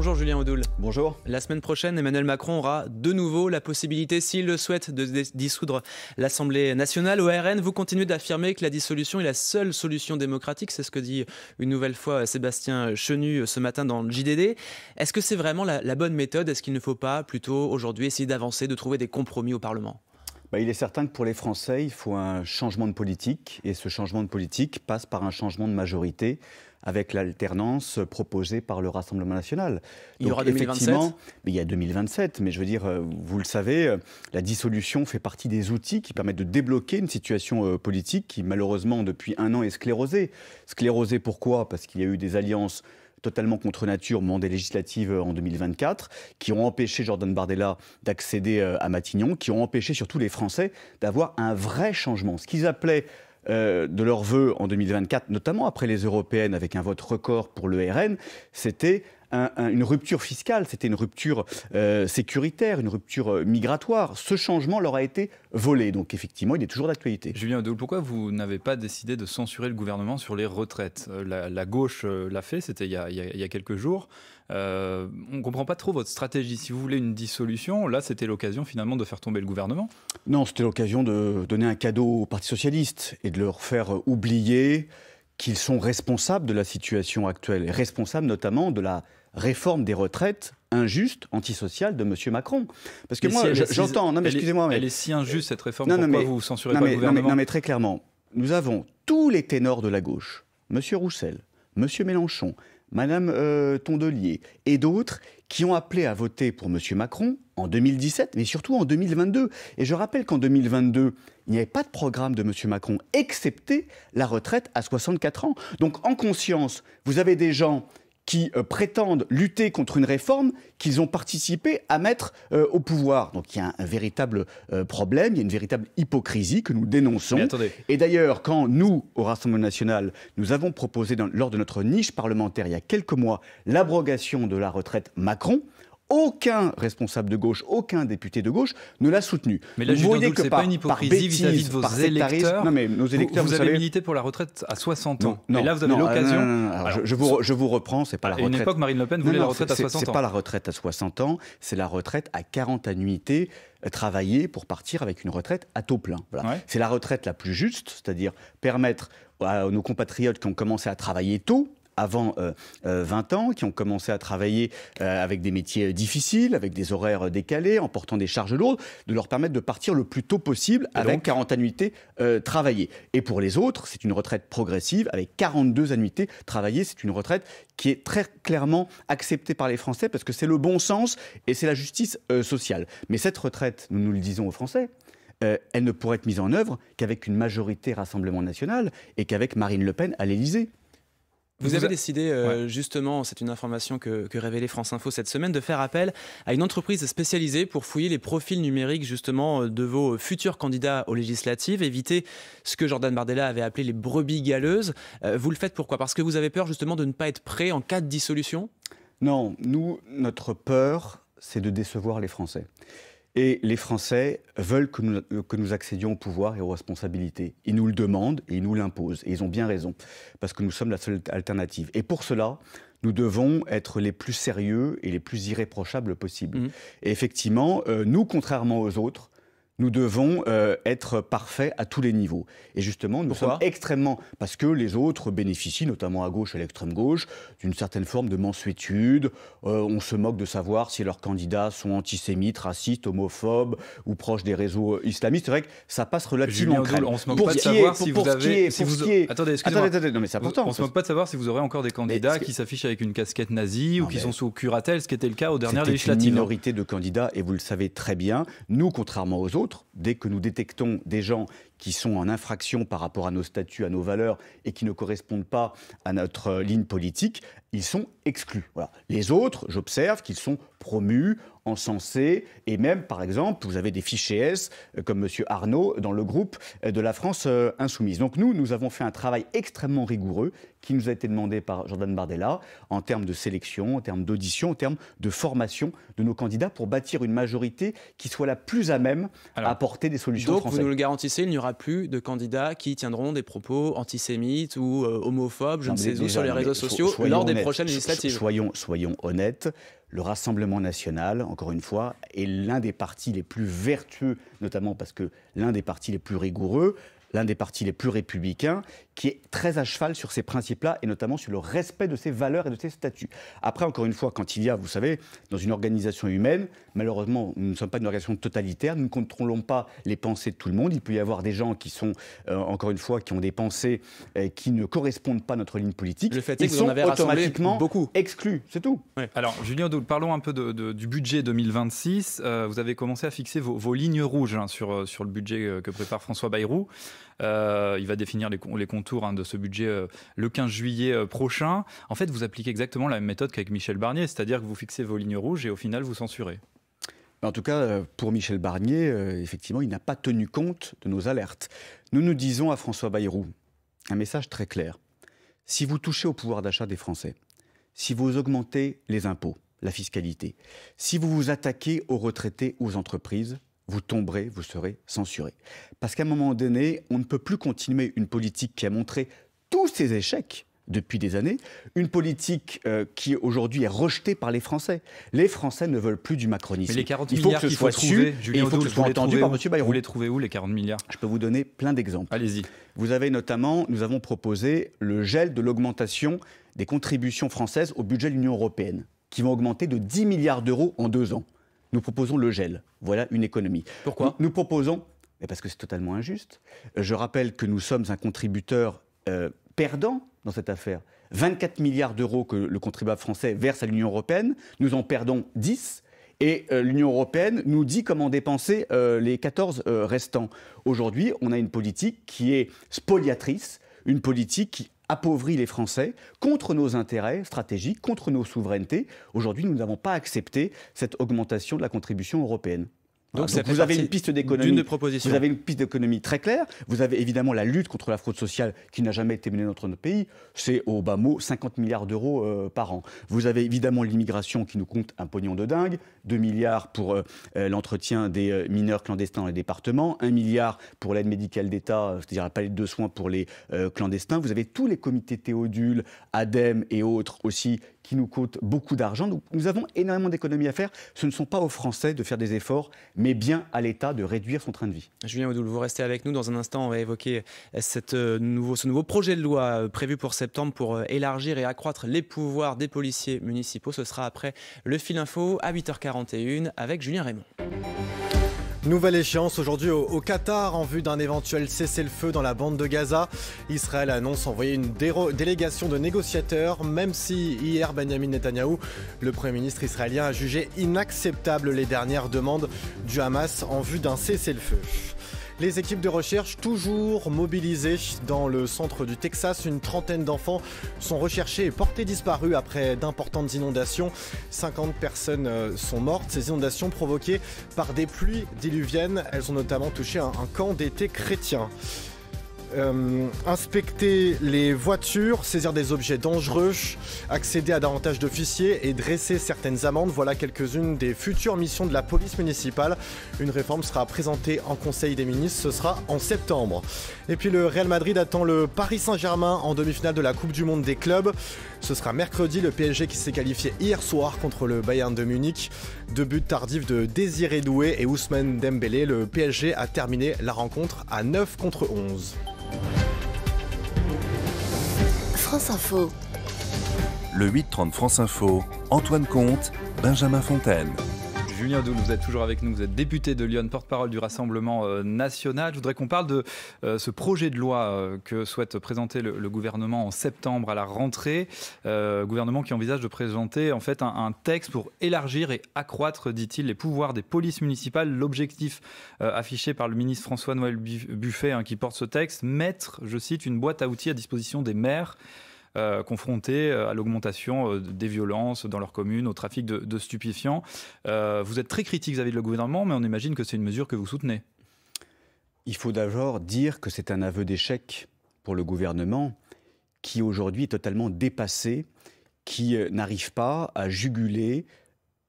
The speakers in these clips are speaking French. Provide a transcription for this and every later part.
Bonjour Julien Audoul. Bonjour. La semaine prochaine, Emmanuel Macron aura de nouveau la possibilité, s'il le souhaite, de dissoudre l'Assemblée nationale. Au RN, vous continuez d'affirmer que la dissolution est la seule solution démocratique. C'est ce que dit une nouvelle fois Sébastien Chenu ce matin dans le JDD. Est-ce que c'est vraiment la bonne méthode? Est-ce qu'il ne faut pas plutôt aujourd'hui essayer d'avancer, de trouver des compromis au Parlement? Il est certain que pour les Français, il faut un changement de politique. Et ce changement de politique passe par un changement de majorité avec l'alternance proposée par le Rassemblement national. Il y aura 2027 ? Il y a 2027, mais je veux dire, vous le savez, la dissolution fait partie des outils qui permettent de débloquer une situation politique qui, malheureusement, depuis un an, est sclérosée. Sclérosée pourquoi? Parce qu'il y a eu des alliances totalement contre nature au moment des législatives en 2024, qui ont empêché Jordan Bardella d'accéder à Matignon, qui ont empêché surtout les Français d'avoir un vrai changement. Ce qu'ils appelaient de leur vœu en 2024, notamment après les européennes avec un vote record pour le RN, c'était une rupture fiscale, c'était une rupture sécuritaire, une rupture migratoire. Ce changement leur a été volé. Donc effectivement, il est toujours d'actualité. Julien Audoul, pourquoi vous n'avez pas décidé de censurer le gouvernement sur les retraites? La gauche l'a fait, c'était il y a quelques jours. On ne comprend pas trop votre stratégie. Si vous voulez une dissolution, là, c'était l'occasion finalement de faire tomber le gouvernement? Non, c'était l'occasion de donner un cadeau au Parti socialiste et de leur faire oublier qu'ils sont responsables de la situation actuelle, et responsables notamment de la réforme des retraites injuste, antisociale de M. Macron. Parce que moi, j'entends... Non, mais excusez-moi. Elle est si injuste, cette réforme, pourquoi vous censurez pas le gouvernement? Non, mais très clairement, nous avons tous les ténors de la gauche, M. Roussel, M. Mélenchon, Mme Tondelier et d'autres qui ont appelé à voter pour M. Macron en 2017, mais surtout en 2022. Et je rappelle qu'en 2022, il n'y avait pas de programme de M. Macron, excepté la retraite à 64 ans. Donc en conscience, vous avez des gens qui prétendent lutter contre une réforme qu'ils ont participé à mettre au pouvoir. Donc il y a un véritable problème, il y a une véritable hypocrisie que nous dénonçons. Et d'ailleurs, quand nous, au Rassemblement national, nous avons proposé lors de notre niche parlementaire il y a quelques mois l'abrogation de la retraite Macron, aucun responsable de gauche, aucun député de gauche ne l'a soutenu. Mais là, Julien Audoul, c'est pas une hypocrisie vis-à-vis de vos électeurs. Non, mais nos électeurs, vous avez milité pour la retraite à 60 ans. Mais là, vous avez l'occasion... Je vous reprends, c'est pas la retraite... À une époque, Marine Le Pen voulait la retraite à 60 ans. C'est pas la retraite à 60 ans, c'est la retraite à 40 annuités travaillées pour partir avec une retraite à taux plein. Voilà. Ouais. C'est la retraite la plus juste, c'est-à-dire permettre à nos compatriotes qui ont commencé à travailler tôt, avant 20 ans, qui ont commencé à travailler avec des métiers difficiles, avec des horaires décalés, en portant des charges lourdes, de leur permettre de partir le plus tôt possible avec 40 annuités travaillées. Et pour les autres, c'est une retraite progressive avec 42 annuités travaillées. C'est une retraite qui est très clairement acceptée par les Français parce que c'est le bon sens et c'est la justice sociale. Mais cette retraite, nous le disons aux Français, elle ne pourrait être mise en œuvre qu'avec une majorité Rassemblement national et qu'avec Marine Le Pen à l'Élysée. Vous avez décidé, justement, c'est une information que révélait France Info cette semaine, de faire appel à une entreprise spécialisée pour fouiller les profils numériques, justement, de vos futurs candidats aux législatives, éviter ce que Jordan Bardella avait appelé les brebis galeuses. Vous le faites pourquoi? Parce que vous avez peur, justement, de ne pas être prêt en cas de dissolution? Non, notre peur, c'est de décevoir les Français. Et les Français veulent que nous accédions au pouvoir et aux responsabilités. Ils nous le demandent et ils nous l'imposent. Et ils ont bien raison, parce que nous sommes la seule alternative. Et pour cela, nous devons être les plus sérieux et les plus irréprochables possibles. Et effectivement, nous, contrairement aux autres, nous devons être parfaits à tous les niveaux. Et justement, nous sommes extrêmement... Parce que les autres bénéficient, notamment à gauche et à l'extrême gauche, d'une certaine forme de mansuétude. On se moque de savoir si leurs candidats sont antisémites, racistes, homophobes ou proches des réseaux islamistes. C'est vrai que ça passe relativement crème. On se moque pas de savoir si vous avez... Attendez, excusez-moi. Non, mais c'est important. On se moque pas de savoir si vous aurez encore des candidats qui s'affichent avec une casquette nazie ou qui sont sous curatelle, ce qui était le cas aux dernières législatives. C'est une minorité de candidats et vous le savez très bien. Nous, contrairement aux autres, dès que nous détectons des gens qui sont en infraction par rapport à nos statuts, à nos valeurs et qui ne correspondent pas à notre ligne politique, ils sont exclus. Voilà. Les autres, j'observe qu'ils sont promus, encensés et même, par exemple, vous avez des fichiers S comme M. Arnaud dans le groupe de la France Insoumise. Donc nous avons fait un travail extrêmement rigoureux qui nous a été demandé par Jordan Bardella en termes de sélection, en termes d'audition, en termes de formation de nos candidats pour bâtir une majorité qui soit la plus à même à apporter des solutions françaises. Donc vous nous le garantissez, il n'y aura aura plus de candidats qui tiendront des propos antisémites ou homophobes, je ne sais où, sur les réseaux sociaux lors des prochaines législatives. Soyons honnêtes. Le Rassemblement national, encore une fois, est l'un des partis les plus vertueux, notamment parce que l'un des partis les plus rigoureux, l'un des partis les plus républicains, qui est très à cheval sur ces principes-là et notamment sur le respect de ses valeurs et de ses statuts. Après, encore une fois, quand il y a, vous savez, dans une organisation humaine, malheureusement, nous ne sommes pas une organisation totalitaire, nous ne contrôlons pas les pensées de tout le monde. Il peut y avoir des gens qui sont, encore une fois, qui ont des pensées qui ne correspondent pas à notre ligne politique. Le fait est Ils que vous sont en avez automatiquement beaucoup exclus, c'est tout. Ouais. Alors, Julien Audoul, parlons un peu du budget 2026. Vous avez commencé à fixer vos lignes rouges sur le budget que prépare François Bayrou. Il va définir les contours de ce budget le 15 juillet prochain. En fait, vous appliquez exactement la même méthode qu'avec Michel Barnier, c'est-à-dire que vous fixez vos lignes rouges et au final, vous censurez. En tout cas, pour Michel Barnier, effectivement, il n'a pas tenu compte de nos alertes. Nous disons à François Bayrou un message très clair. Si vous touchez au pouvoir d'achat des Français, si vous augmentez les impôts, la fiscalité, si vous vous attaquez aux retraités, aux entreprises, vous tomberez, vous serez censuré. Parce qu'à un moment donné, on ne peut plus continuer une politique qui a montré tous ses échecs depuis des années, une politique qui aujourd'hui est rejetée par les Français. Les Français ne veulent plus du macronisme. Mais les 40 milliards qu'il faut trouver, Julien il faut que ce soit entendu par M. Bayrou. Vous les trouvez où, les 40 milliards ? Je peux vous donner plein d'exemples. Allez-y. Vous avez notamment, nous avons proposé le gel de l'augmentation des contributions françaises au budget de l'Union européenne, qui vont augmenter de 10 milliards d'euros en 2 ans. Nous proposons le gel. Voilà une économie. Pourquoi ? Nous proposons, parce que c'est totalement injuste. Je rappelle que nous sommes un contributeur perdant dans cette affaire. 24 milliards d'euros que le contribuable français verse à l'Union européenne. Nous en perdons 10. Et l'Union européenne nous dit comment dépenser les 14 restants. Aujourd'hui, on a une politique qui est spoliatrice, une politique qui appauvrit les Français contre nos intérêts stratégiques, contre nos souverainetés. Aujourd'hui, nous n'avons pas accepté cette augmentation de la contribution européenne. Donc vous avez une piste d'économie. Vous avez une piste d'économie très claire. Vous avez évidemment la lutte contre la fraude sociale qui n'a jamais été menée dans notre pays. C'est au bas mot 50 milliards d'euros par an. Vous avez évidemment l'immigration qui nous compte un pognon de dingue. 2 milliards pour l'entretien des mineurs clandestins dans les départements. 1 milliard pour l'aide médicale d'État, c'est-à-dire la palette de soins pour les clandestins. Vous avez tous les comités Théodule, ADEME et autres aussi qui nous coûtent beaucoup d'argent. Donc nous avons énormément d'économies à faire. Ce ne sont pas aux Français de faire des efforts, mais bien à l'État de réduire son train de vie. Julien Audoul, vous restez avec nous. Dans un instant, on va évoquer ce nouveau projet de loi prévu pour septembre pour élargir et accroître les pouvoirs des policiers municipaux. Ce sera après le Fil Info à 8h41 avec Julien Raymond. Nouvelle échéance aujourd'hui au Qatar en vue d'un éventuel cessez-le-feu dans la bande de Gaza. Israël annonce envoyer une délégation de négociateurs, même si hier Benjamin Netanyahou, le Premier ministre israélien, a jugé inacceptable les dernières demandes du Hamas en vue d'un cessez-le-feu. Les équipes de recherche toujours mobilisées dans le centre du Texas. Une trentaine d'enfants sont recherchés et portés disparus après d'importantes inondations. 50 personnes sont mortes. Ces inondations provoquées par des pluies diluviennes. Elles ont notamment touché un camp d'été chrétien. Inspecter les voitures, saisir des objets dangereux, accéder à davantage d'officiers et dresser certaines amendes. Voilà quelques-unes des futures missions de la police municipale. Une réforme sera présentée en Conseil des ministres, ce sera en septembre. Et puis le Real Madrid attend le Paris Saint-Germain en demi-finale de la Coupe du Monde des clubs. Ce sera mercredi, le PSG qui s'est qualifié hier soir contre le Bayern de Munich. 2 buts tardifs de Désiré Doué et Ousmane Dembélé. Le PSG a terminé la rencontre à 9 contre 11. France Info. Le 8-30 France Info, Antoine Comte, Benjamin Fontaine. Julien Audoul, vous êtes toujours avec nous, vous êtes député de Lyon, porte-parole du Rassemblement national. Je voudrais qu'on parle de ce projet de loi que souhaite présenter le gouvernement en septembre à la rentrée. Gouvernement qui envisage de présenter en fait un texte pour élargir et accroître, dit-il, les pouvoirs des polices municipales. L'objectif affiché par le ministre François-Noël Buffet qui porte ce texte, mettre, je cite, une boîte à outils à disposition des maires confrontés à l'augmentation des violences dans leur commune, au trafic de stupéfiants. Vous êtes très critique vis-à-vis de le gouvernement, mais on imagine que c'est une mesure que vous soutenez. Il faut d'abord dire que c'est un aveu d'échec pour le gouvernement qui aujourd'hui est totalement dépassé, qui n'arrive pas à juguler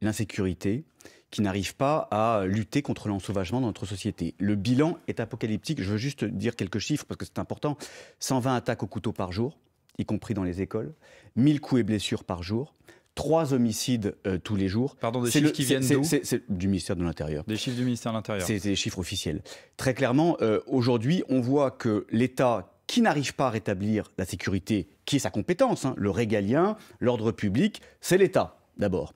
l'insécurité, qui n'arrive pas à lutter contre l'ensauvagement dans notre société. Le bilan est apocalyptique. Je veux juste dire quelques chiffres parce que c'est important. 120 attaques au couteau par jour, y compris dans les écoles. 1000 coups et blessures par jour. 3 homicides tous les jours. Pardon, des chiffres qui viennent d'où ? C'est du ministère de l'Intérieur. Des chiffres du ministère de l'Intérieur. C'est des chiffres officiels. Très clairement, aujourd'hui, on voit que l'État qui n'arrive pas à rétablir la sécurité, qui est sa compétence, hein, le régalien, l'ordre public, c'est l'État, d'abord.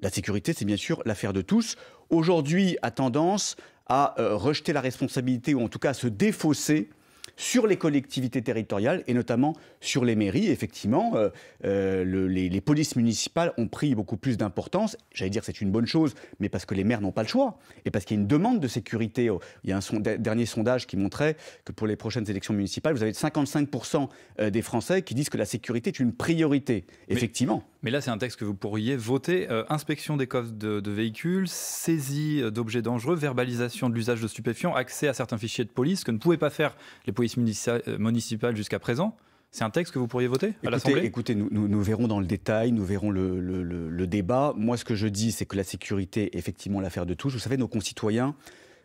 La sécurité, c'est bien sûr l'affaire de tous. Aujourd'hui, a tendance à rejeter la responsabilité, ou en tout cas à se défausser sur les collectivités territoriales et notamment sur les mairies. Effectivement, les polices municipales ont pris beaucoup plus d'importance. J'allais dire que c'est une bonne chose, mais parce que les maires n'ont pas le choix et parce qu'il y a une demande de sécurité. Il y a un dernier sondage qui montrait que pour les prochaines élections municipales, vous avez 55% des Français qui disent que la sécurité est une priorité. Effectivement. Mais là, c'est un texte que vous pourriez voter. Inspection des coffres de véhicules, saisie d'objets dangereux, verbalisation de l'usage de stupéfiants, accès à certains fichiers de police que ne pouvaient pas faire les polices municipales jusqu'à présent. C'est un texte que vous pourriez voter à l'Assemblée ? Écoutez, nous verrons dans le détail, nous verrons le débat. Moi, ce que je dis, c'est que la sécurité est effectivement l'affaire de tous. Vous savez, nos concitoyens,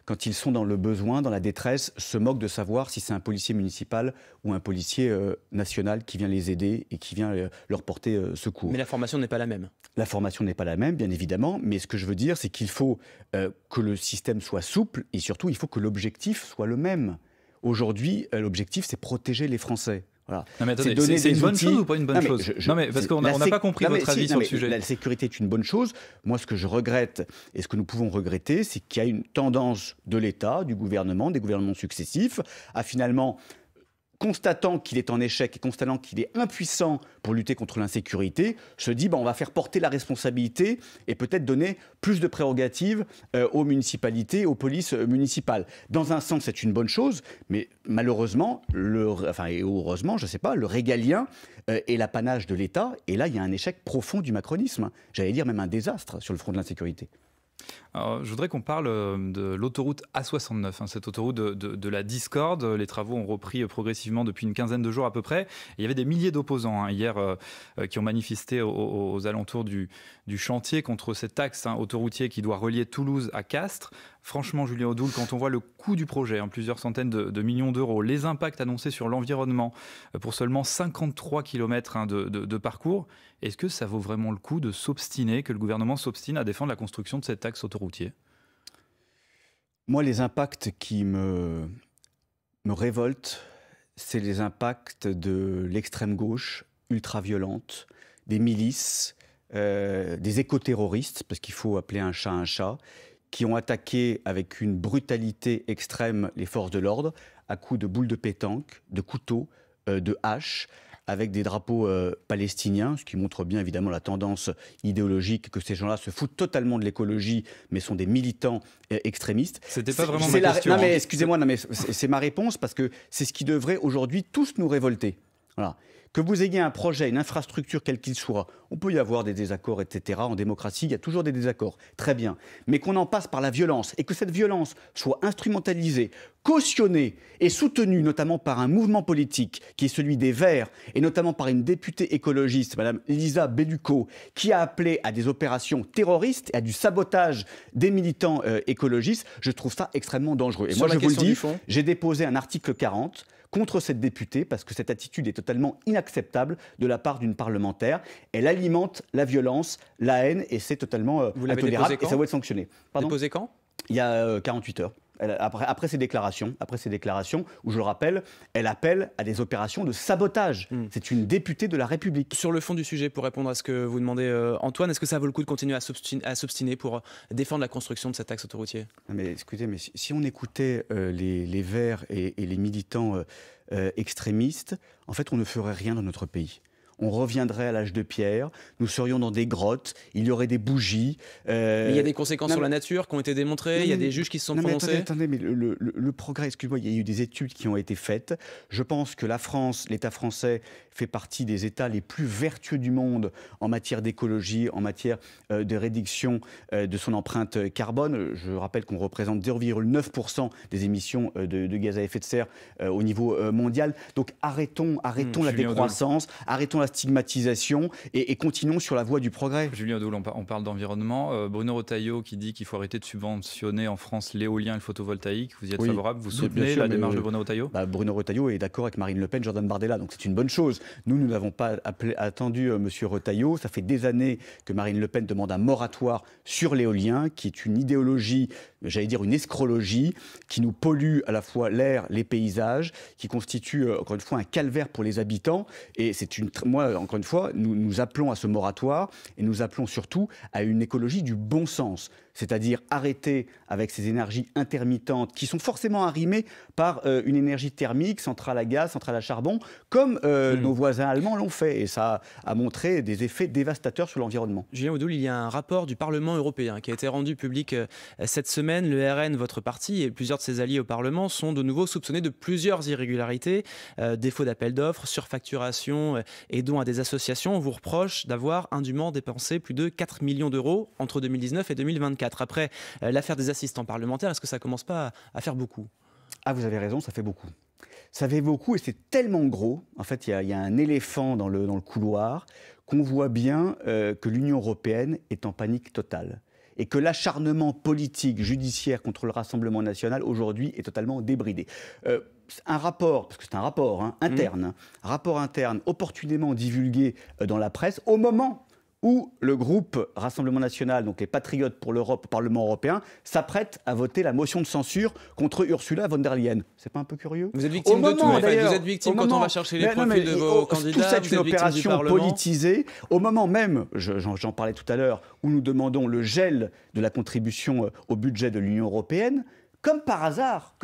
quand ils sont dans le besoin, dans la détresse, se moquent de savoir si c'est un policier municipal ou un policier national qui vient les aider et qui vient leur porter secours. Mais la formation n'est pas la même. La formation n'est pas la même, bien évidemment, mais ce que je veux dire, c'est qu'il faut que le système soit souple et surtout, il faut que l'objectif soit le même. Aujourd'hui, l'objectif, c'est protéger les Français. Voilà. Non mais attendez, c'est une bonne chose ou pas une bonne chose ? Non mais parce qu'on n'a pas compris votre avis sur le sujet. La sécurité est une bonne chose. Moi, ce que je regrette et ce que nous pouvons regretter, c'est qu'il y a une tendance de l'État, du gouvernement, des gouvernements successifs, à finalement, constatant qu'il est en échec et constatant qu'il est impuissant pour lutter contre l'insécurité, se dit on va faire porter la responsabilité et peut-être donner plus de prérogatives aux municipalités, aux polices municipales. Dans un sens, c'est une bonne chose, mais malheureusement, et heureusement, je ne sais pas, le régalien est l'apanage de l'État. Et là, il y a un échec profond du macronisme. J'allais dire même un désastre sur le front de l'insécurité. Alors, je voudrais qu'on parle de l'autoroute A69, hein, cette autoroute de la discorde. Les travaux ont repris progressivement depuis une quinzaine de jours à peu près. Et il y avait des milliers d'opposants hier qui ont manifesté aux alentours du chantier contre cet axe autoroutier qui doit relier Toulouse à Castres. Franchement, Julien Audoul, quand on voit le coût du projet, plusieurs centaines de millions d'euros, les impacts annoncés sur l'environnement pour seulement 53 km de parcours, est-ce que ça vaut vraiment le coup de s'obstiner, que le gouvernement s'obstine à défendre la construction de cet axe autoroutier ? Moi, les impacts qui me révoltent, c'est les impacts de l'extrême gauche ultra-violente, des milices, des éco-terroristes, parce qu'il faut appeler un chat, qui ont attaqué avec une brutalité extrême les forces de l'ordre, à coups de boules de pétanque, de couteaux, de haches, avec des drapeaux palestiniens, ce qui montre bien évidemment la tendance idéologique, que ces gens-là se foutent totalement de l'écologie, mais sont des militants extrémistes. C'était pas vraiment ma question. Non mais excusez-moi, c'est ma réponse, parce que c'est ce qui devrait aujourd'hui tous nous révolter. Voilà. Que vous ayez un projet, une infrastructure quel qu'il soit, on peut y avoir des désaccords, etc. En démocratie, il y a toujours des désaccords, très bien. Mais qu'on en passe par la violence et que cette violence soit instrumentalisée, cautionnée et soutenue notamment par un mouvement politique qui est celui des Verts et notamment par une députée écologiste, Madame Lisa Bellucco, qui a appelé à des opérations terroristes et à du sabotage des militants écologistes, je trouve ça extrêmement dangereux. Et moi, je vous le dis, j'ai déposé un article 40 contre cette députée, parce que cette attitude est totalement inacceptable de la part d'une parlementaire. Elle alimente la violence, la haine, et c'est totalement intolérable, et ça doit être sanctionné. Pardon ? Déposé quand ? Il y a 48 heures. Après ces déclarations, où je le rappelle, elle appelle à des opérations de sabotage. C'est une députée de la République. Sur le fond du sujet, pour répondre à ce que vous demandez, Antoine, est-ce que ça vaut le coup de continuer à s'obstiner pour défendre la construction de cet axe autoroutier ? Mais écoutez, si on écoutait les Verts et les militants extrémistes, en fait, on ne ferait rien dans notre pays. On reviendrait à l'âge de pierre, nous serions dans des grottes, il y aurait des bougies. Mais il y a des conséquences sur la nature qui ont été démontrées, il y a des juges qui se sont prononcés. Attendez, mais le progrès, excusez-moi, il y a eu des études qui ont été faites. Je pense que la France, l'État français, fait partie des États les plus vertueux du monde en matière d'écologie, en matière de réduction de son empreinte carbone. Je rappelle qu'on représente 0,9% des émissions de gaz à effet de serre au niveau mondial. Donc arrêtons la décroissance, arrêtons la stigmatisation et continuons sur la voie du progrès. Julien Audoul, on parle d'environnement. Bruno Retailleau qui dit qu'il faut arrêter de subventionner en France l'éolien et le photovoltaïque. Vous y êtes favorable? Vous soutenez la démarche de Bruno Retailleau? Bruno Retailleau est d'accord avec Marine Le Pen, Jordan Bardella, donc c'est une bonne chose. Nous n'avons pas attendu M. Retailleau. Ça fait des années que Marine Le Pen demande un moratoire sur l'éolien, qui est une idéologie, j'allais dire une escrologie, qui nous pollue à la fois l'air, les paysages, qui constitue encore une fois un calvaire pour les habitants. Et moi, encore une fois, nous appelons à ce moratoire et nous appelons surtout à une écologie du bon sens. C'est-à-dire arrêter avec ces énergies intermittentes qui sont forcément arrimées par une énergie thermique, centrale à gaz, centrale à charbon, comme nos voisins allemands l'ont fait. Et ça a montré des effets dévastateurs sur l'environnement. Julien Audoul, il y a un rapport du Parlement européen qui a été rendu public cette semaine. Le RN, votre parti, et plusieurs de ses alliés au Parlement sont de nouveau soupçonnés de plusieurs irrégularités, défaut d'appel d'offres, surfacturation et dons à des associations. On vous reproche d'avoir indûment dépensé plus de 4 millions d'euros entre 2019 et 2024. Après l'affaire des assistants parlementaires, est-ce que ça ne commence pas à faire beaucoup? Ah, vous avez raison, ça fait beaucoup. Ça fait beaucoup et c'est tellement gros. En fait, il y a un éléphant dans le couloir qu'on voit bien que l'Union européenne est en panique totale. Et que l'acharnement politique, judiciaire contre le Rassemblement national, aujourd'hui, est totalement débridé. Un rapport, parce que c'est un rapport interne, rapport interne opportunément divulgué dans la presse, au moment où le groupe Rassemblement national, donc les Patriotes pour l'Europe, au Parlement européen, s'apprête à voter la motion de censure contre Ursula von der Leyen. C'est pas un peu curieux? Vous êtes victime de tout, en fait. Vous êtes victime quand on va chercher les profils de vos candidats. Tout ça est une opération politisée. Au moment même, j'en parlais tout à l'heure, où nous demandons le gel de la contribution au budget de l'Union européenne, comme par hasard,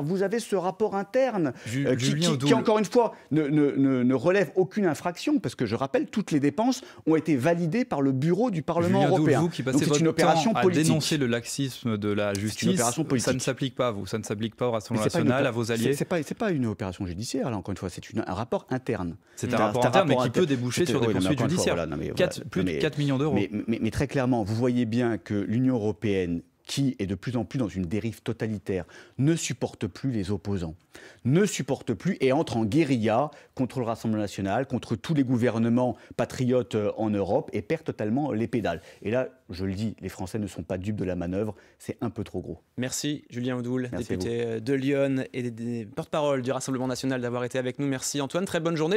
vous avez ce rapport interne qui encore une fois, ne relève aucune infraction, parce que je rappelle, toutes les dépenses ont été validées par le bureau du Parlement européen. Vous qui passez votre temps à dénoncer le laxisme de la justice, ça ne s'applique pas à vous, ça ne s'applique pas au Rassemblement national, à vos alliés. C'est pas une opération judiciaire, là, encore une fois, c'est un rapport interne. C'est un rapport interne, mais qui peut déboucher sur des poursuites judiciaires. Plus de 4 millions d'euros. Mais très clairement, vous voyez bien que l'Union européenne, qui est de plus en plus dans une dérive totalitaire, ne supporte plus les opposants, ne supporte plus et entre en guérilla contre le Rassemblement national, contre tous les gouvernements patriotes en Europe et perd totalement les pédales. Et là, je le dis, les Français ne sont pas dupes de la manœuvre, c'est un peu trop gros. Merci Julien Audoul, député de Lyon et porte-parole du Rassemblement national, d'avoir été avec nous. Merci Antoine, très bonne journée.